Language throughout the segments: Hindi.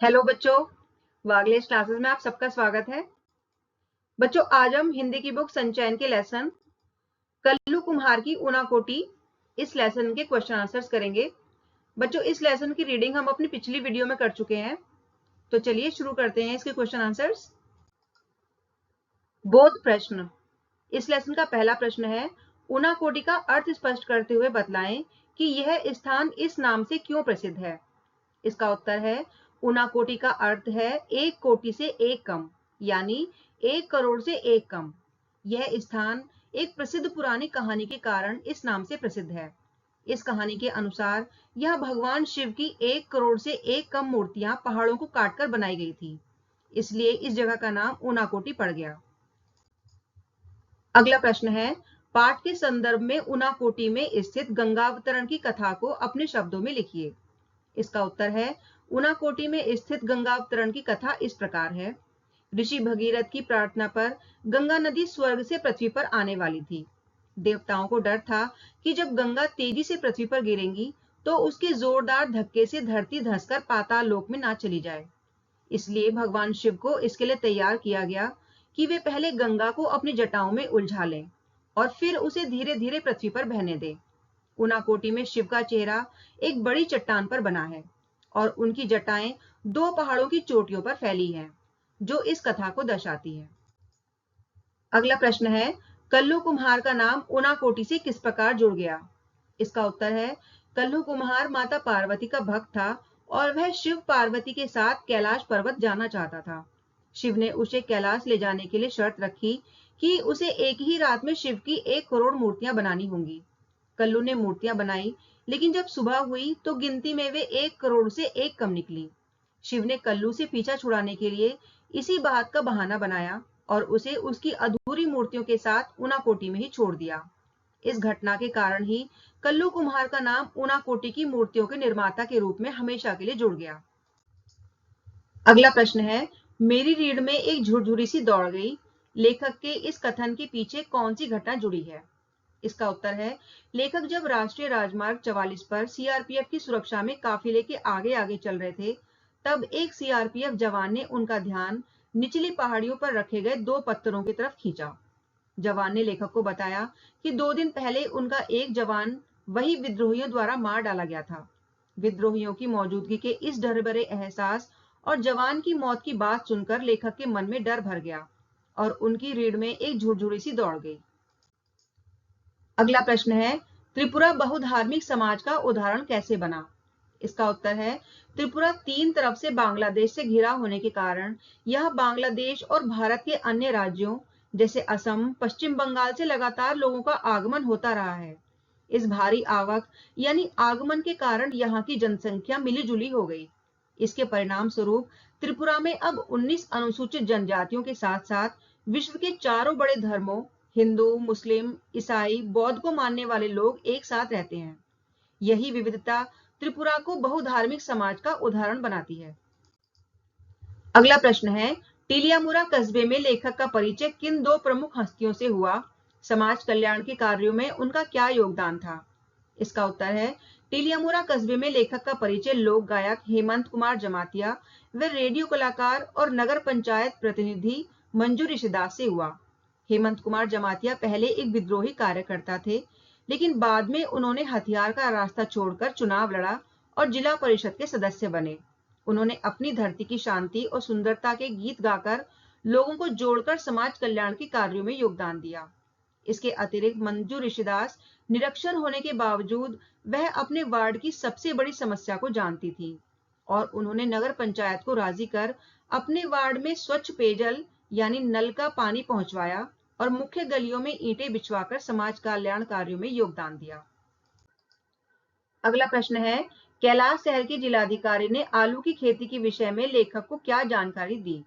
हेलो बच्चों, वागलेस क्लासेस में आप सबका स्वागत है। बच्चों, आज हम हिंदी की बुक संचयन के लेसन कल्लू कुम्हार की ऊनाकोटी इस लेसन के क्वेश्चन आंसर्स करेंगे। बच्चों, इस लेसन की रीडिंग हम अपनी पिछली वीडियो में कर चुके हैं, तो चलिए शुरू करते हैं इसके क्वेश्चन आंसर्स। बोध प्रश्न। इस लेसन का पहला प्रश्न है, ऊनाकोटी का अर्थ स्पष्ट करते हुए बतलाएं कि यह स्थान इस नाम से क्यों प्रसिद्ध है। इसका उत्तर है, ऊनाकोटी का अर्थ है एक कोटि से एक कम, यानी 1 करोड़ से एक कम। यह स्थान एक प्रसिद्ध पुरानी कहानी के कारण इस नाम से प्रसिद्ध है। इस कहानी के अनुसार यह भगवान शिव की 1 करोड़ से एक कम मूर्तियां पहाड़ों को काटकर बनाई गई थी, इसलिए इस जगह का नाम ऊनाकोटी पड़ गया। अगला प्रश्न है, पाठ के संदर्भ में ऊनाकोटी में स्थित गंगावतरण की कथा को अपने शब्दों में लिखिए। इसका उत्तर है, ऊनाकोटी में स्थित गंगावतरण की कथा इस प्रकार है। ऋषि भगीरथ की प्रार्थना पर गंगा नदी स्वर्ग से पृथ्वी पर आने वाली थी। देवताओं को डर था कि जब गंगा तेजी से पृथ्वी पर गिरेंगी तो उसके जोरदार धक्के से धरती धंसकर पाताल लोक में ना चली जाए। इसलिए भगवान शिव को इसके लिए तैयार किया गया कि वे पहले गंगा को अपनी जटाओं में उलझा लें और फिर उसे धीरे धीरे पृथ्वी पर बहने दें। ऊनाकोटी में शिव का चेहरा एक बड़ी चट्टान पर बना है और उनकी जटाएं 2 पहाड़ों की चोटियों पर फैली हैं, जो इस कथा को दर्शाती है। अगला प्रश्न है, कल्लू कुम्हार का नाम ऊनाकोटी से किस प्रकार जुड़ गया। इसका उत्तर है, कल्लू कुम्हार माता पार्वती का भक्त था और वह शिव पार्वती के साथ कैलाश पर्वत जाना चाहता था। शिव ने उसे कैलाश ले जाने के लिए शर्त रखी कि उसे एक ही रात में शिव की 1 करोड़ मूर्तियां बनानी होंगी। कल्लू ने मूर्तियां बनाई, लेकिन जब सुबह हुई तो गिनती में वे 1 करोड़ से एक कम निकली। शिव ने कल्लू से पीछा छुड़ाने के लिए इसी बात का बहाना बनाया और उसे उसकी अधूरी मूर्तियों के साथ ऊनाकोटी में ही छोड़ दिया। इस घटना के कारण ही कल्लू कुम्हार का नाम ऊनाकोटी की मूर्तियों के निर्माता के रूप में हमेशा के लिए जुड़ गया। अगला प्रश्न है, मेरी रीढ़ में एक झुरझुरी सी दौड़ गई। लेखक के इस कथन के पीछे कौन सी घटना जुड़ी है। इसका उत्तर है, लेखक जब राष्ट्रीय राजमार्ग 44 पर सीआरपीएफ की सुरक्षा में काफिले के आगे आगे चल रहे थे, तब एक सीआरपीएफ जवान ने उनका ध्यान निचली पहाड़ियों पर रखे गए 2 पत्थरों की तरफ खींचा। जवान ने लेखक को बताया कि 2 दिन पहले उनका एक जवान वही विद्रोहियों द्वारा मार डाला गया था। विद्रोहियों की मौजूदगी के इस डर भरे एहसास और जवान की मौत की बात सुनकर लेखक के मन में डर भर गया और उनकी रीढ़ में एक झुरझुरी सी दौड़ गई। अगला प्रश्न है, त्रिपुरा बहुधार्मिक समाज का उदाहरण कैसे बना। इसका उत्तर है, त्रिपुरा 3 तरफ से बांग्लादेश से घिरा होने के कारण यह बांग्लादेश और भारत के अन्य राज्यों जैसे असम, पश्चिम बंगाल से लगातार लोगों का आगमन होता रहा है। इस भारी आवक यानी आगमन के कारण यहाँ की जनसंख्या मिलीजुली हो गई। इसके परिणाम स्वरूप त्रिपुरा में अब 19 अनुसूचित जनजातियों के साथ साथ विश्व के चारों बड़े धर्मों हिंदू, मुस्लिम, ईसाई, बौद्ध को मानने वाले लोग एक साथ रहते हैं। यही विविधता त्रिपुरा को बहुधार्मिक समाज का उदाहरण बनाती है। अगला प्रश्न है, टीलियामुरा कस्बे में लेखक का परिचय किन 2 प्रमुख हस्तियों से हुआ। समाज कल्याण के कार्यों में उनका क्या योगदान था। इसका उत्तर है, टीलियामुरा कस्बे में लेखक का परिचय लोक गायक हेमंत कुमार जमातिया व रेडियो कलाकार और नगर पंचायत प्रतिनिधि मंजू ऋषिदास से हुआ। हेमंत कुमार जमातिया पहले एक विद्रोही कार्यकर्ता थे, लेकिन बाद में उन्होंने हथियार का रास्ता छोड़कर चुनाव लड़ा और जिला परिषद के सदस्य बने। उन्होंने अपनी धरती की शांति और सुंदरता के गीत गाकर लोगों को जोड़कर समाज कल्याण के कार्यों में योगदान दिया। इसके अतिरिक्त मंजू ऋषिदास निरक्षर होने के बावजूद वह अपने वार्ड की सबसे बड़ी समस्या को जानती थी और उन्होंने नगर पंचायत को राजी कर अपने वार्ड में स्वच्छ पेयजल यानी नल का पानी पहुंचवाया और मुख्य गलियों में ईंटें बिछवाकर समाज कल्याण कार्यों में योगदान दिया। अगला प्रश्न है, कैलाश शहर के जिलाधिकारी ने आलू की खेती के विषय में लेखक को क्या जानकारी दी।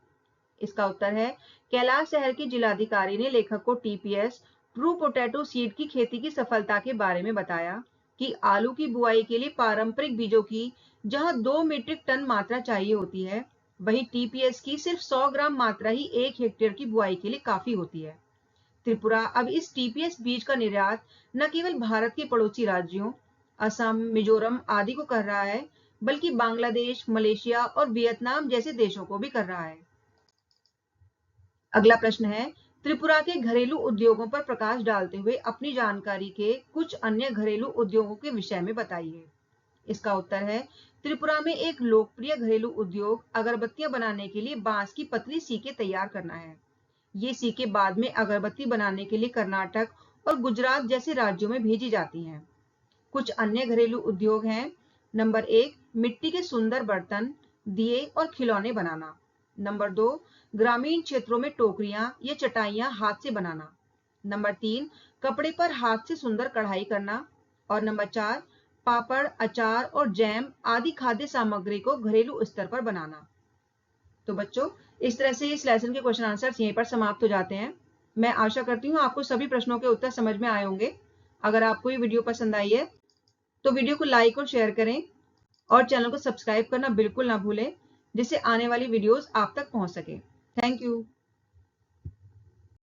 इसका उत्तर है, कैलाश शहर के जिलाधिकारी ने लेखक को टीपीएस ट्रू पोटैटो सीड की खेती की सफलता के बारे में बताया कि आलू की बुआई के लिए पारंपरिक बीजों की जहां 2 मीट्रिक टन मात्रा चाहिए होती है, वहीं टीपीएस की सिर्फ 100 ग्राम मात्रा ही 1 हेक्टेयर की बुआई के लिए काफी होती है। त्रिपुरा अब इस टीपीएस बीज का निर्यात न केवल भारत के पड़ोसी राज्यों असम, मिजोरम आदि को कर रहा है, बल्कि बांग्लादेश, मलेशिया और वियतनाम जैसे देशों को भी कर रहा है। अगला प्रश्न है, त्रिपुरा के घरेलू उद्योगों पर प्रकाश डालते हुए अपनी जानकारी के कुछ अन्य घरेलू उद्योगों के विषय में बताइए। इसका उत्तर है, त्रिपुरा में एक लोकप्रिय घरेलू उद्योग अगरबत्तियां बनाने के लिए बांस की पतली सीकें तैयार करना है। ये सीकें बाद में अगरबत्ती बनाने के लिए कर्नाटक और गुजरात जैसे राज्यों में भेजी जाती हैं। कुछ अन्य घरेलू उद्योग हैं। नंबर 1, मिट्टी के सुंदर बर्तन, दिए और खिलौने बनाना। नंबर 2, ग्रामीण क्षेत्रों में टोकरियां या चटाइयां हाथ से बनाना। नंबर 3, कपड़े पर हाथ से सुंदर कढ़ाई करना। और नंबर 4, पापड़, अचार और जैम आदि खाद्य सामग्री को घरेलू स्तर पर बनाना। तो बच्चों, इस तरह से इस लेसन के क्वेश्चन आंसर्स यहीं पर समाप्त हो जाते हैं। मैं आशा करती हूँ आपको सभी प्रश्नों के उत्तर समझ में आए होंगे। अगर आपको ये वीडियो पसंद आई है तो वीडियो को लाइक और शेयर करें और चैनल को सब्सक्राइब करना बिल्कुल ना भूलें, जिससे आने वाली वीडियोस आप तक पहुंच सके। Thank you.